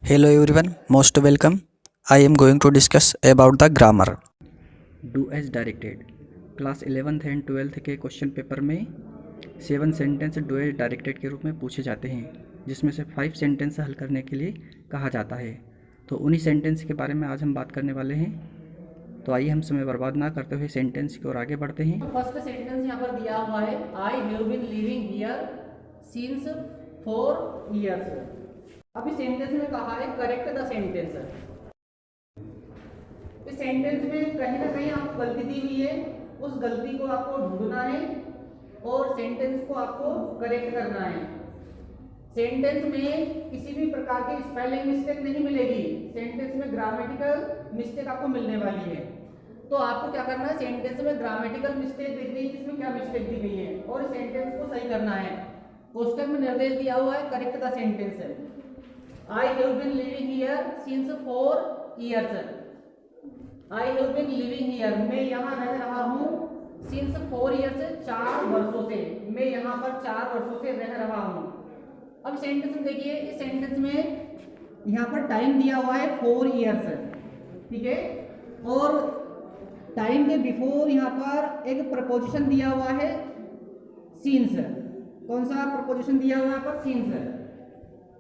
Hello everyone, most welcome. I am going to discuss about the grammar. Do as directed. Class 11th and 12th के question paper में 7 sentence do as directed के रूप में पूछे जाते हैं, जिसमें से 5 सेंटेंस हल करने के लिए कहा जाता है। तो उन्हीं सेंटेंस के बारे में आज हम बात करने वाले हैं। तो आइए हम समय बर्बाद ना करते हुए सेंटेंस की ओर आगे बढ़ते हैं। फर्स्ट सेंटेंस यहाँ पर दिया हुआ है, I have been living here since 4 years। अभी सेंटेंस में कहा है करेक्ट द सेंटेंस। इस सेंटेंस में कहीं ना कहीं आपको गलती दी हुई है, उस गलती को आपको ढूंढना है और सेंटेंस को आपको करेक्ट करना है। सेंटेंस में किसी भी प्रकार की स्पेलिंग मिस्टेक नहीं मिलेगी, सेंटेंस में ग्रामेटिकल मिस्टेक आपको मिलने वाली है। तो आपको क्या करना है, सेंटेंस में ग्रामेटिकल मिस्टेक दी गई, इसमें क्या मिस्टेक दी गई है और सेंटेंस को सही करना है। क्वेश्चन में निर्देश दिया हुआ है correct the sentence. I have been living here since 4 years। I have been living here, मैं यहाँ रह रहा हूँ। since 4 years, 4 वर्षों से, मैं यहाँ पर 4 वर्षों से रह रहा हूँ। अब सेंटेंस में देखिए, इस सेंटेंस में यहाँ पर टाइम दिया हुआ है 4 years, ठीक है। और टाइम के बिफोर यहाँ पर एक प्रपोजिशन दिया हुआ है since। कौन सा प्रपोजिशन दिया हुआ है यहाँ पर? since।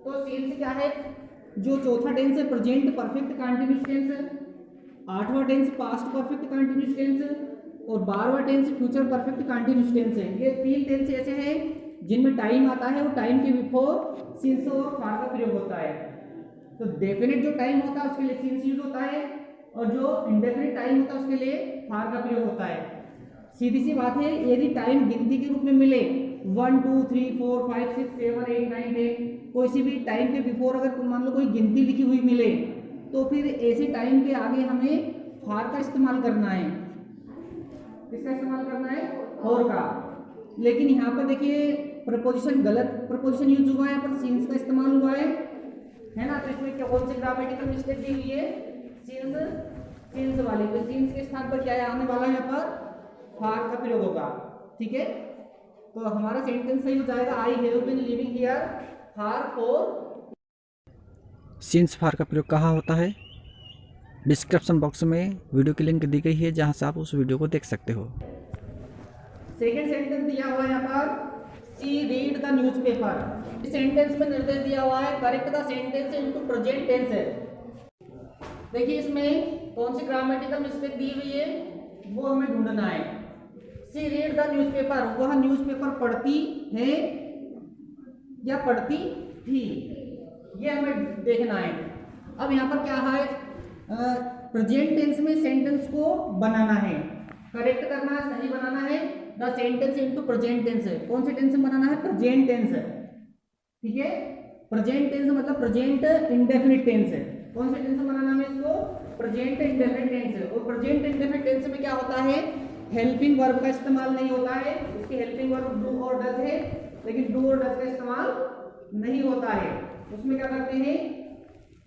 तो सिंस क्या है? जो चौथा टेंस है प्रेजेंट परफेक्ट कंटीन्यूअस टेंस, 8वां tense past perfect continuous tense और 12वां tense future perfect continuous tense है। ये 3 टेंस ऐसे हैं जिनमें टाइम आता है, वो टाइम के बिफोर सिंस और फॉर का प्रयोग होता है। तो डेफिनेट जो टाइम होता है उसके लिए सिंस यूज होता है और जो इंडेफिनिट टाइम होता है उसके लिए फॉर का प्रयोग होता है। सीधी सी बात है, यदि टाइम गिनती के रूप में मिले 1 2 3 4 5 6 7 8 9 10, कोई सी भी टाइम के बिफोर अगर मान लो कोई गिनती लिखी हुई मिले, तो फिर ऐसे टाइम के आगे हमें फॉर का इस्तेमाल करना है। किसका इस्तेमाल करना है? फॉर का। लेकिन यहाँ पर देखिए प्रपोजिशन गलत प्रपोजिशन यूज हुआ है, यहाँ पर सिंस का इस्तेमाल हुआ है ना। तो इसमें क्या कौन सी ग्रामेटिकल मिस्टेक दी हुई है? सिंस वाली। तो सिंस के स्थान पर क्या आने वाला है? यहाँ पर फॉर का प्रयोग होगा, ठीक है। तो हमारा सेंटेंस सही हो जाएगा, I have been living here for. Since for का प्रयोग कहाँ होता है? डिस्क्रिप्शन बॉक्स में वीडियो की लिंक दी गई है, जहाँ से आप उस वीडियो को देख सकते हो। सेकेंड सेंटेंस दिया हुआ है यहाँ पर, सी रीड द न्यूज़पेपर। इस सेंटेंस में निर्देश दिया हुआ है correct the sentence into present tense है। देखिए इसमें कौन सी ग्रामेटिकल मिस्टेक दी हुई है वो हमें ढूंढना है। सी रीड द न्यूज़पेपर, वह न्यूज़पेपर पढ़ती है या पढ़ती थी, ये हमें देखना है। अब यहाँ पर क्या है, प्रेजेंट टेंस में सेंटेंस को बनाना है, करेक्ट करना है, सही बनाना है। The sentence into present tense है। कौन से टेंस में बनाना है? प्रेजेंट टेंस है, ठीक है। प्रेजेंट टेंस मतलब प्रेजेंट इंडेफिनिट टेंस है। कौन से टेंस में बनाना है इसको? प्रेजेंट इंडेफिनिट टेंस है। और प्रेजेंट इंडेफिनिट टेंस में क्या होता है? हेल्पिंग वर्ब का इस्तेमाल नहीं होता है। इसकी हेल्पिंग वर्ब डू और डज है, लेकिन डू और डज का इस्तेमाल नहीं होता है। उसमें क्या करते हैं?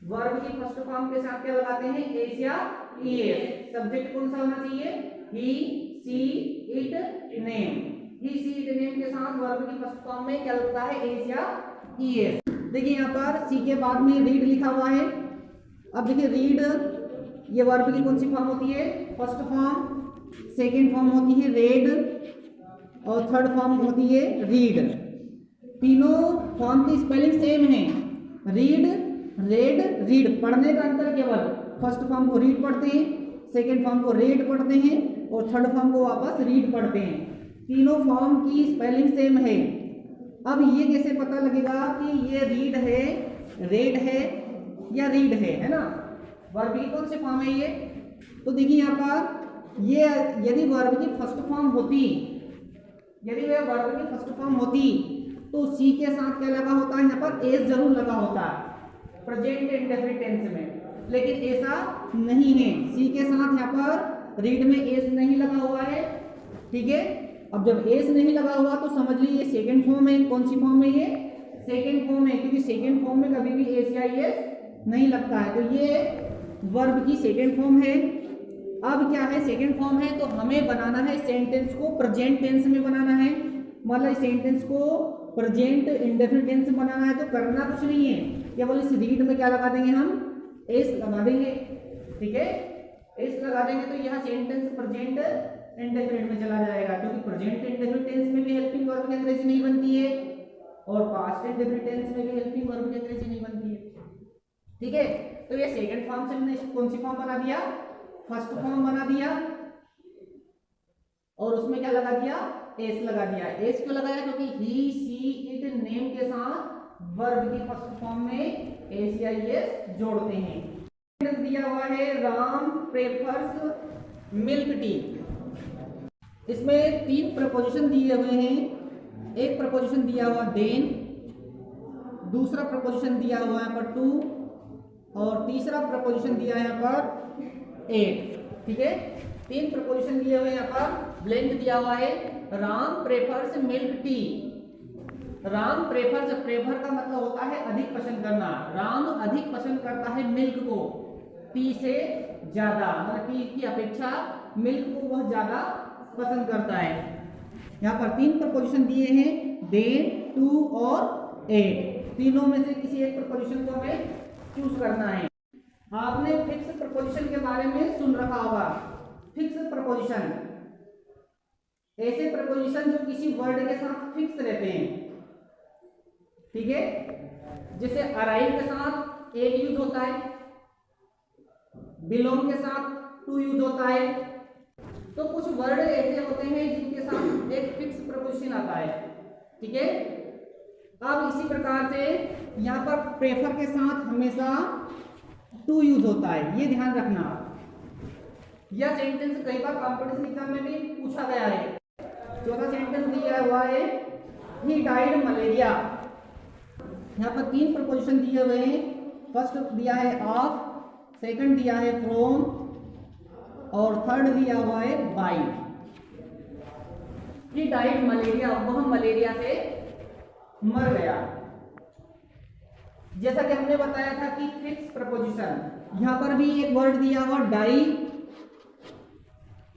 वर्ब की फर्स्ट फॉर्म के साथ क्या लगाते हैं? एस या ईएस। सब्जेक्ट कौन सा होना चाहिए? He, she, it, name. He, she, it, name के साथ वर्ब की फर्स्ट फॉर्म में क्या लगता है? एस या ईएस। देखिए यहाँ पर सी के बाद में रीड लिखा हुआ है। अब देखिए रीड, ये वर्ब की कौन सी फॉर्म होती है? First form. सेकेंड फॉर्म होती है रेड और थर्ड फॉर्म होती है रीड। तीनों फॉर्म की स्पेलिंग सेम है, रीड, रेड, रीड। पढ़ने का अंतर केवल फर्स्ट फॉर्म को रीड पढ़ते हैं, सेकेंड फॉर्म को रेड पढ़ते हैं और थर्ड फॉर्म को वापस रीड पढ़ते हैं। तीनों फॉर्म की स्पेलिंग सेम है। अब ये कैसे पता लगेगा कि ये रीड है, रेड है या रीड है ना? वर्ब की कौन सी फॉर्म है ये? तो देखिए यहाँ पर ये यदि वर्ब की फर्स्ट फॉर्म होती, यदि वह वर्ब की फर्स्ट फॉर्म होती तो सी के साथ क्या लगा होता है? यहाँ पर एस जरूर लगा होता है प्रेजेंट इंडेफिनिट टेंस में, लेकिन ऐसा नहीं है। सी के साथ यहाँ पर रीड में एस नहीं लगा हुआ है, ठीक है। अब जब एस नहीं लगा हुआ तो समझ लीजिए सेकेंड फॉर्म है। कौन सी फॉर्म है ये? सेकेंड फॉर्म है, क्योंकि सेकेंड फॉर्म में कभी भी एस या एस नहीं लगता है। तो ये वर्ब की सेकेंड फॉर्म है। अब क्या है? सेकेंड फॉर्म है तो हमें बनाना है सेंटेंस को प्रेजेंट टेंस में बनाना है। मतलब सेंटेंस को प्रेजेंट इंडेफिनिट टेंस में बनाना है। तो करना कुछ नहीं है, केवल इस रीड में क्या लगा देंगे हम, एस लगा देंगे, ठीक है, एस लगा देंगे तो यह सेंटेंस प्रेजेंट इंडेफिनिट में चला जाएगा, क्योंकि प्रेजेंट इंडेफिनिट टेंस में भी हेल्पिंग वर्ब की अंग्रेजी नहीं बनती है और पास्ट इंडेफिनिट टेंस में भी हेल्पिंग वर्ब की अंग्रेजी नहीं बनती है, ठीक है। तो ये सेकंड फॉर्म से हमने कौन सी फॉर्म बना दिया, फर्स्ट फॉर्म बना दिया, और उसमें क्या लगा दिया, एस लगा दिया। एस क्यों लगाया, क्योंकि ही सी इट नेम के साथ वर्ब की फर्स्ट फॉर्म में एस या एस जोड़ते हैं। दिया हुआ है राम प्रेफर्स मिल्क टी। इसमें 3 प्रपोजिशन दिए हुए हैं, एक प्रपोजिशन दिया हुआ देन, दूसरा प्रपोजिशन दिया हुआ है पर टू, और तीसरा प्रपोजिशन दिया है यहाँ पर एट, ठीक है। 3 प्रपोजिशन दिए हुए यहाँ पर, ब्लैंक दिया हुआ है Ram prefers milk tea. Ram prefers, prefer का मतलब होता है अधिक पसंद करना, राम अधिक पसंद करता है मिल्क को, टी से ज्यादा, मतलब टी की अपेक्षा मिल्क को वह ज्यादा पसंद करता है। यहाँ पर 3 प्रपोजिशन दिए हैं, देन, टू और एट, तीनों में से किसी एक प्रपोजिशन को हमें चूज करना है। आपने फिक्स प्रपोजिशन के बारे में सुन रखा होगा। फिक्स प्रपोजिशन ऐसे प्रपोजिशन जो किसी वर्ड के साथ फिक्स रहते हैं, ठीक है। जैसे अराइव के साथ एक यूज होता है, बिलोंग के साथ टू यूज होता है। तो कुछ वर्ड ऐसे होते हैं जिनके साथ एक फिक्स प्रपोजिशन आता है, ठीक है। अब इसी प्रकार से यहाँ पर प्रेफर के साथ हमेशा टू यूज होता है, ये ध्यान रखना। यह सेंटेंस कई बार कॉम्पिटिशन एग्जाम में भी पूछा गया है। चौथा सेंटेंस दिया हुआ है ही डाइड मलेरिया। यहाँ पर 3 प्रपोजिशन दिए हुए हैं, फर्स्ट दिया है ऑफ, सेकंड दिया है फ्रॉम, और थर्ड दिया हुआ है बाय। ही डाइड मलेरिया, वह मलेरिया से मर गया। जैसा कि हमने बताया था कि फिक्स प्रपोजिशन, यहां पर भी एक वर्ड दिया हुआ डाई।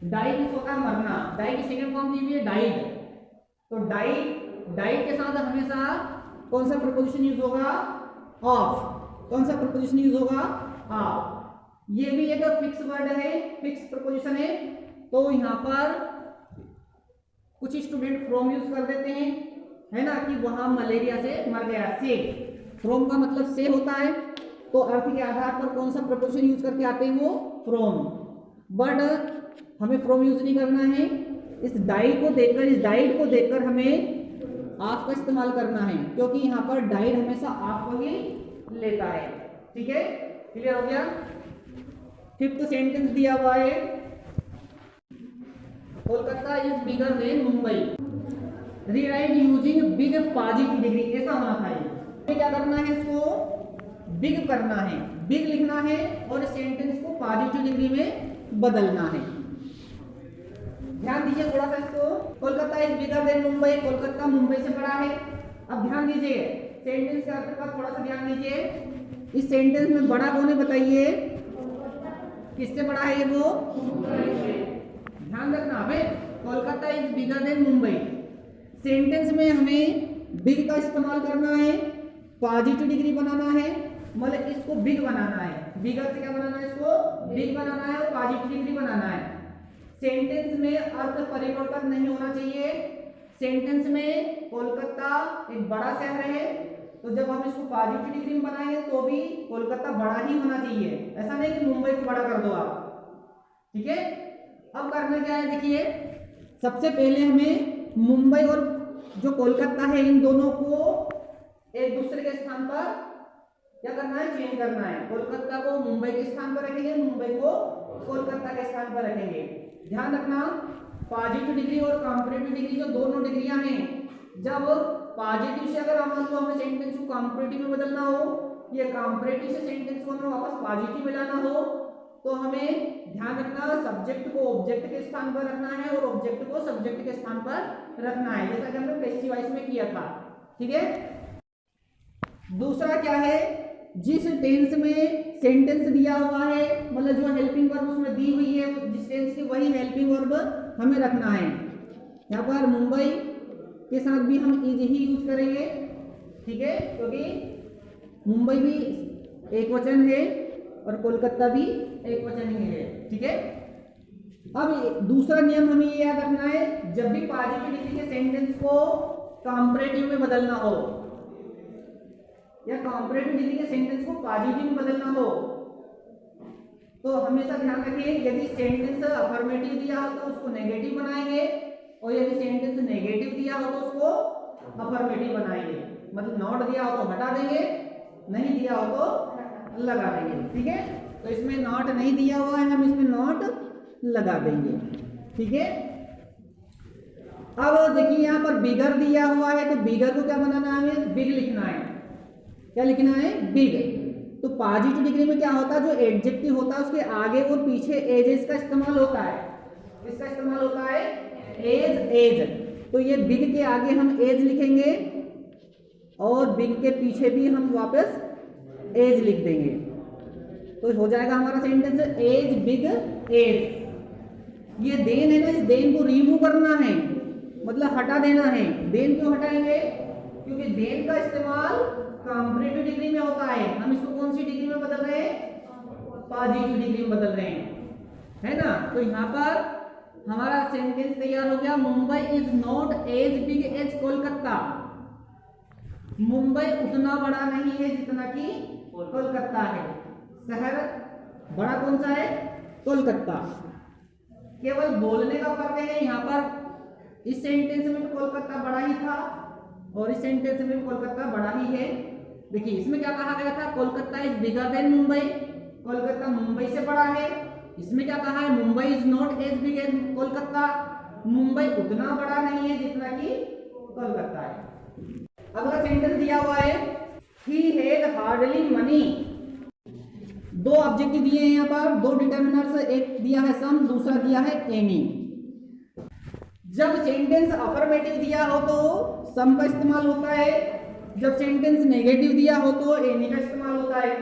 डाई किस होता है, मरना, डाई की सेकंड फॉर्म दी हुई है डाइड। तो डाइड के साथ हमेशा कौन सा प्रपोजिशन यूज होगा, ऑफ। कौन सा प्रपोजिशन यूज होगा, ऑफ। ये भी एक फिक्स वर्ड है, फिक्स प्रपोजिशन है। तो यहाँ पर कुछ स्टूडेंट फ्रॉम यूज कर देते हैं, है ना, कि वहां मलेरिया से मर गया, से। फ्रॉम का मतलब से होता है, तो अर्थ के आधार पर कौन सा प्रपोजिशन यूज करके आते हैं, वो फ्रॉम। बट हमें फ्रॉम यूज नहीं करना है, इस डाइड को देखकर, इस डाइड को देखकर हमें आप का इस्तेमाल करना है, क्योंकि यहाँ पर डाइड हमेशा आप को ही लेता है, ठीक है। क्लियर हो गया। फिफ्थ सेंटेंस दिया हुआ है Kolkata is bigger than Mumbai. Rewrite using big positive degree, ऐसा होना था। ये क्या करना है, इसको बिग करना है, बिग लिखना है और सेंटेंस को पॉजिटिव डिग्री में बदलना है। ध्यान दीजिए थोड़ा सा इसको। Kolkata is bigger than Mumbai, Kolkata Mumbai से बड़ा है। अब ध्यान दीजिए सेंटेंस के अर्थ पर थोड़ा सा ध्यान दीजिए। इस सेंटेंस में बड़ा कौन है बताइए, किससे बड़ा है ये, वो ध्यान रखना हमें। Kolkata is bigger than Mumbai, sentence में हमें बिग का इस्तेमाल करना है, पॉजिटिव डिग्री बनाना है, मतलब इसको बिग बनाना है। बिगर से क्या बनाना है, इसको बिग बनाना है और पॉजिटिव डिग्री बनाना है। सेंटेंस में अर्थ परिवर्तन नहीं होना चाहिए। सेंटेंस में कोलकाता एक बड़ा शहर है, तो जब हम इसको पॉजिटिव डिग्री में बनाएंगे तो भी कोलकाता बड़ा ही होना चाहिए, ऐसा नहीं कि मुंबई को बड़ा कर दो आप, ठीक है। अब करना क्या है, देखिए सबसे पहले हमें मुंबई और जो कोलकाता है इन दोनों को एक दूसरे के स्थान पर क्या करना है, चेंज करना है। कोलकाता को मुंबई के स्थान पर रखेंगे, मुंबई को कोलकाता के स्थान पर रखेंगे। ध्यान रखना पॉजिटिव डिग्री और कॉम्परेटिव डिग्री जो दोनों डिग्रियां हैं, जब पॉजिटिव से अगर हमें सेंटेंस को कॉम्परेटिव में बदलना हो, या कॉम्परेटिव से सेंटेंस को हमें वापस पॉजिटिव में लाना हो, तो हमें ध्यान रखना सब्जेक्ट को ऑब्जेक्ट के स्थान पर रखना है और ऑब्जेक्ट को सब्जेक्ट के स्थान पर रखना है, जैसा कि हमने पैसिव वॉइस में किया था, ठीक है। दूसरा क्या है, जिस टेंस में सेंटेंस दिया हुआ है, मतलब जो हेल्पिंग वर्ब उसमें दी हुई है जिस टेंस की, वही हेल्पिंग वर्ब हमें रखना है। यहाँ पर मुंबई के साथ भी हम इज ही यूज करेंगे, ठीक है, क्योंकि मुंबई भी एक वचन है और कोलकाता भी एक वचन ही है। ठीक है, अब दूसरा नियम हमें ये याद रखना है, जब भी पॉजिटिव डिग्री के सेंटेंस को कंपैरेटिव में बदलना हो या कंपैरेटिव डिग्री के सेंटेंस को पॉजिटिव में बदलना हो तो हमेशा ध्यान रखिए, यदि सेंटेंस अफर्मेटिव दिया हो तो उसको नेगेटिव बनाएंगे और यदि सेंटेंस नेगेटिव दिया हो तो उसको अफर्मेटिव बनाएंगे। मतलब नॉट दिया हो तो हटा देंगे, नहीं दिया हो तो लगा देंगे। ठीक है, तो इसमें नॉट नहीं दिया हुआ है, हम इसमें नॉट लगा देंगे। ठीक है, अब देखिए यहाँ पर बिगर दिया हुआ है तो बिगर को क्या बनाना है, हमें बिग लिखना है। क्या लिखना है, बिग। तो पॉजिटिव डिग्री में क्या होता है, जो एडजेक्टिव होता है उसके आगे और पीछे एजेस का इस्तेमाल होता है। इसका इस्तेमाल होता है एज, एज। तो ये बिग के आगे हम एज लिखेंगे और बिग के पीछे भी हम वापस एज लिख देंगे, तो हो जाएगा हमारा सेंटेंस एज बिग एज। ये देन है ना, इस देन को रिमूव करना है, मतलब हटा देना है। देन क्यों हटाएंगे, क्योंकि देन का इस्तेमाल कंपैरेटिव डिग्री में होता है। हम इसको कौन सी डिग्री में बदल रहे हैं, पॉजिटिव डिग्री में बदल रहे हैं, है ना। तो यहाँ पर हमारा सेंटेंस तैयार हो गया, Mumbai is not as big as Kolkata. Mumbai उतना बड़ा नहीं है जितना कि कोलकाता है। शहर बड़ा कौन सा है, कोलकाता। केवल बोलने का फर्क है, यहाँ पर इस सेंटेंस में कोलकाता बड़ा ही था और इस सेंटेंस में कोलकाता बड़ा ही है। देखिए इसमें क्या कहा गया था, Kolkata is bigger than Mumbai, Kolkata Mumbai से बड़ा है। इसमें क्या कहा है, Mumbai is not as big as Kolkata, Mumbai उतना बड़ा नहीं है जितना कि कोलकाता है। अगला सेंटेंस दिया हुआ है, ही हैड हार्डली मनी। दो ऑब्जेक्टिव दिए हैं यहाँ पर, दो डिटरमिनर्स, एक दिया है सम, दूसरा दिया है एनी। जब सेंटेंस अफर्मेटिव दिया हो तो सम का इस्तेमाल होता है, जब सेंटेंस नेगेटिव दिया हो तो एनी का इस्तेमाल होता है।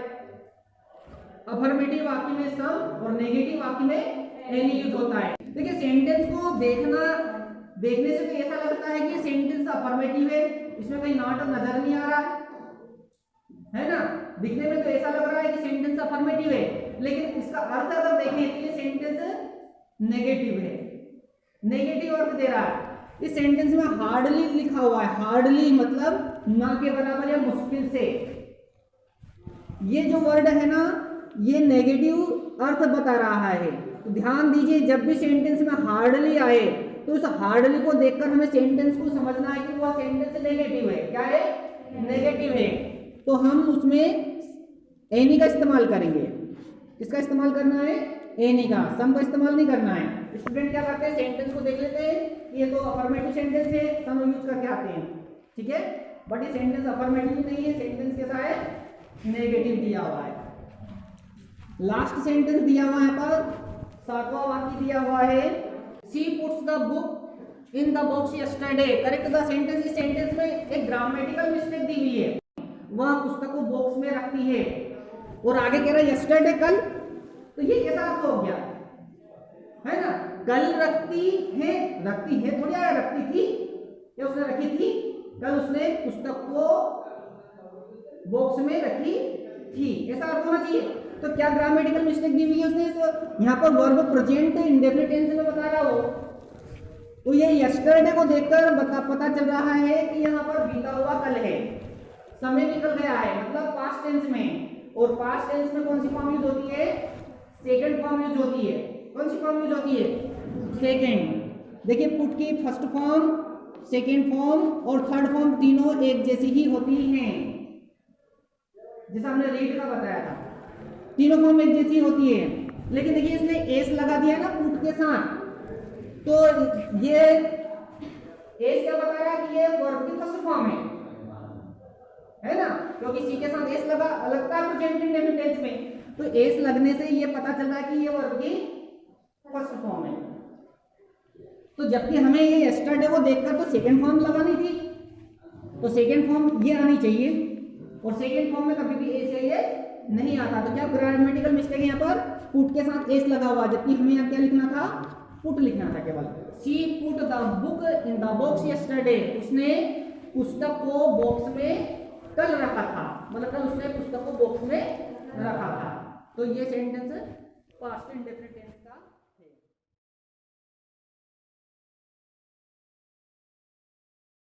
अफर्मेटिव वाक्य में सम और नेगेटिव वाक्य में एनी यूज होता है। देखिए सेंटेंस को देखने से तो ऐसा लगता है कि सेंटेंस अफर्मेटिव है, इसमें कहीं नॉट नजर नहीं आ रहा है ना। दिखने में तो ऐसा लग रहा है कि सेंटेंस अफर्मेटिव है, लेकिन इसका अर्थ अगर देखें तो ये सेंटेंस नेगेटिव है, नेगेटिव अर्थ दे रहा है। इस सेंटेंस में हार्डली लिखा हुआ है, हार्डली मतलब ना के बराबर या मुश्किल से। ये जो वर्ड है ना, ये नेगेटिव अर्थ बता रहा है। तो ध्यान दीजिए, जब भी सेंटेंस में हार्डली आए तो उस हार्डली को देखकर हमें सेंटेंस को समझना है कि वह सेंटेंस नेगेटिव है। क्या है, नेगेटिव है। तो हम उसमें एनी का इस्तेमाल करेंगे। किसका इस्तेमाल करना है, एनी का, सम का इस्तेमाल नहीं करना है। स्टूडेंट क्या करते हैं, सेंटेंस को देख लेते हैं, ये तो अफर्मेटिव सेंटेंस है, सम यूज करके आते हैं। ठीक है, बट ये सेंटेंस अफर्मेटिव नहीं है, सेंटेंस कैसा है, नेगेटिव दिया हुआ है। लास्ट सेंटेंस दिया हुआ है पर, सातवां वाक्य दिया हुआ है, she puts the book in the box yesterday. Correct the sentence. इस सेंटेंस में एक ग्रामेटिकल मिस्टेक दी हुई है, वह पुस्तक को बॉक्स में रखती है और आगे कह रहा है यस्टरडे, कल। तो ये कैसा अर्थ हो गया, है ना। कल रखती है थोड़ी आया, रखती थी या उसने रखी थी, कल उसने पुस्तक को बॉक्स में रखी थी, ऐसा अर्थ होना चाहिए। तो क्या ग्रामेटिकल मिस्टेक दी हुई है उसने, यहाँ पर वर्ब प्रेजेंट इंडेफिनिट टेंस में बता रहा हो, तो ये यस्टरडे को देखकर पता चल रहा है कि यहाँ पर बीता हुआ कल है, समय निकल गया है, मतलब पास्ट टेंस में। और पास्ट टेंस में कौन सी फॉर्म यूज होती है, सेकंड फॉर्म यूज होती है। कौन सी फॉर्म यूज होती है, सेकंड। देखिए पुट की फर्स्ट फॉर्म, सेकंड फॉर्म और थर्ड फॉर्म तीनों एक जैसी ही होती हैं, जैसा हमने रीड का बताया था, तीनों फॉर्म एक जैसी होती है। लेकिन देखिए इसने एस लगा दिया ना पुट के साथ, तो ये एस क्या बता रहा है कि ये वर्ब की फर्स्ट फॉर्म है ना, क्योंकि सी के साथ एस लगता है प्रेजेंट इंडेफिनिट टेंस में, तो एस लगने से ये पता चल रहा है कि ये वर्ब की फर्स्ट फॉर्म है। तो जबकि हमें ये यस्टरडे को देखकर तो सेकंड फॉर्म लगानी थी, तो सेकंड फॉर्म ये आनी चाहिए, और सेकंड फॉर्म में कभी भी एस ये नहीं आता। तो क्या ग्रामेटिकल मिस्टेक है यहाँ पर, पुट के साथ एस लगा हुआ, जबकि हमें यहाँ क्या लिखना था, पुट लिखना था केवल। She put the book in the box yesterday, उसने पुस्तक को बॉक्स में कल रखा था, मतलब कल उसने पुस्तक को बॉक्स में रखा था। तो ये सेंटेंस पास्ट इंडेफिनिट टेंस का